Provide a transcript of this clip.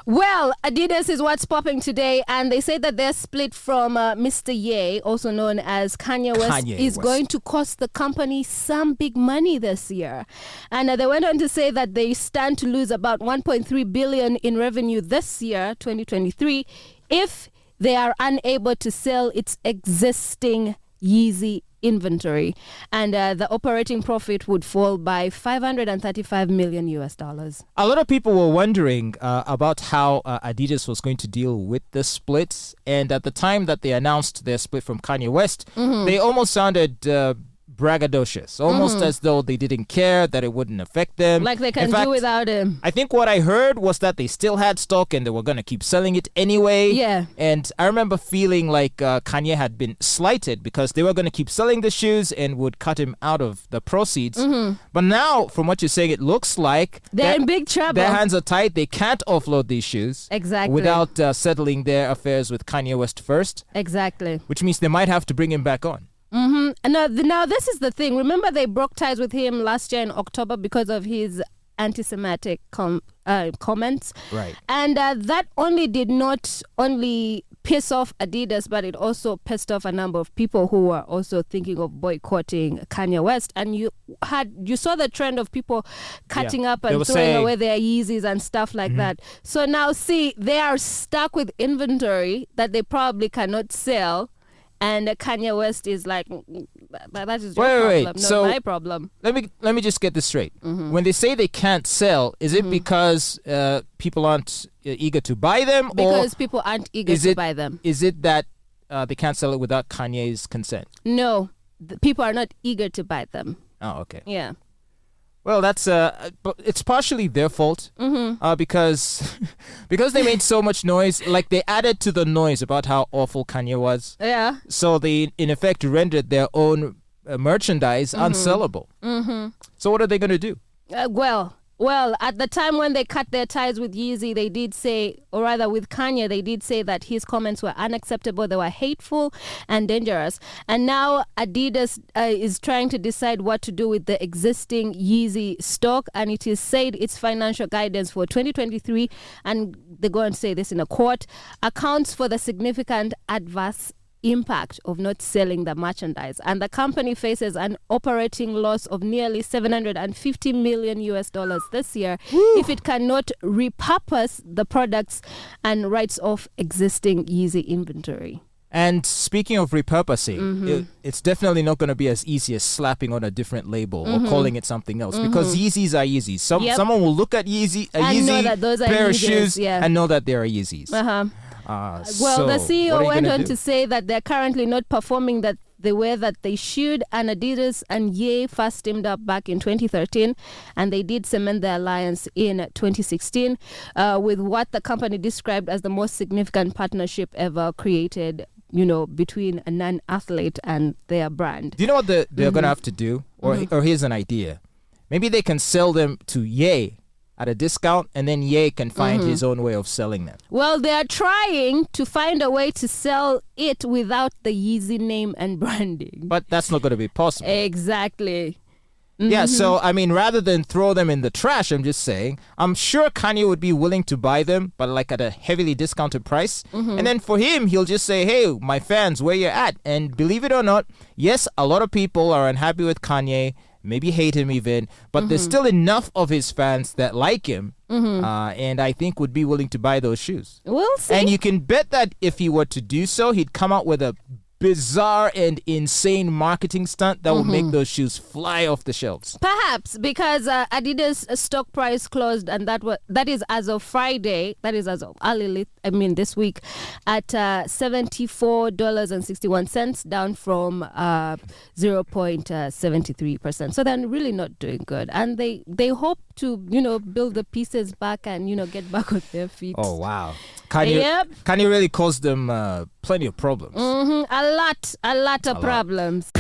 Well, Adidas is what's popping today, and they say that their split from Mr. Ye, also known as Kanye West, is going to cost the company some big money this year. And they went on to say that they stand to lose about 1.3 billion in revenue this year, 2023, if they are unable to sell its existing Yeezy inventory, and the operating profit would fall by $535 million US. A lot of people were wondering about how Adidas was going to deal with the splits, and at the time that they announced their split from Kanye West, they almost sounded braggadocious, almost as though they didn't care, that it wouldn't affect them. Like they can do without him. I think what I heard was that they still had stock and they were going to keep selling it anyway. Yeah. And I remember feeling like Kanye had been slighted because they were going to keep selling the shoes and would cut him out of the proceeds. But now, from what you're saying, it looks like they're in big trouble. Their hands are tied. They can't offload these shoes. Exactly. Without settling their affairs with Kanye West first. Exactly. Which means they might have to bring him back on. Now, this is the thing. Remember, they broke ties with him last year in October because of his anti-Semitic comments. Right. And that did not only piss off Adidas, but it also pissed off a number of people who were also thinking of boycotting Kanye West. And you saw the trend of people cutting up and throwing away their Yeezys and stuff like that. So now, see, they are stuck with inventory that they probably cannot sell. And Kanye West is like, that is your problem, not my problem. Let me just get this straight. When they say they can't sell, is it because people aren't eager to buy them? Because people aren't eager to buy them. Is it that they can't sell it without Kanye's consent? No, people are not eager to buy them. Oh, okay. Yeah. Well, that's but it's partially their fault because they made so much noise. Like, they added to the noise about how awful Kanye was. Yeah. So they, in effect, rendered their own merchandise unsellable. So what are they going to do? Well, at the time when they cut their ties with Yeezy, they did say, or rather with Kanye, they did say that his comments were unacceptable, they were hateful and dangerous. And now Adidas is trying to decide what to do with the existing Yeezy stock, and it is said its financial guidance for 2023, and they go and say this in a quote, accounts for the significant adverse impact of not selling the merchandise, and the company faces an operating loss of nearly $750 million US this year if it cannot repurpose the products and writes off existing Yeezy inventory. And speaking of repurposing, it's definitely not going to be as easy as slapping on a different label or calling it something else, because Yeezys are Yeezys. Someone will look at a Yeezy pair of shoes and know that they are Yeezys. Well, the CEO went on to say that they're currently not performing the way that they should, and Adidas and Ye first teamed up back in 2013, and they did cement their alliance in 2016 with what the company described as the most significant partnership ever created, between a non-athlete and their brand. Do you know what they're going to have to do? Or here's an idea. Maybe they can sell them to Ye at a discount, and then Ye can find his own way of selling them. Well, they are trying to find a way to sell it without the Yeezy name and branding. But that's not going to be possible. Exactly. Yeah, so, I mean, rather than throw them in the trash, I'm just saying, I'm sure Kanye would be willing to buy them, but like at a heavily discounted price. And then for him, he'll just say, hey, my fans, where you at? And believe it or not, yes, a lot of people are unhappy with Kanye, maybe hate him even, but there's still enough of his fans that like him, and I think would be willing to buy those shoes. We'll see. And you can bet that if he were to do so, he'd come out with a bizarre and insane marketing stunt that would make those shoes fly off the shelves. Perhaps because Adidas stock price closed, and that is as of Friday, that is as of this week, at $74.61, down from 0.73%. So they're really not doing good, and they hope to build the pieces back and get back on their feet. Oh wow, Kanye really caused them plenty of problems. A lot of problems.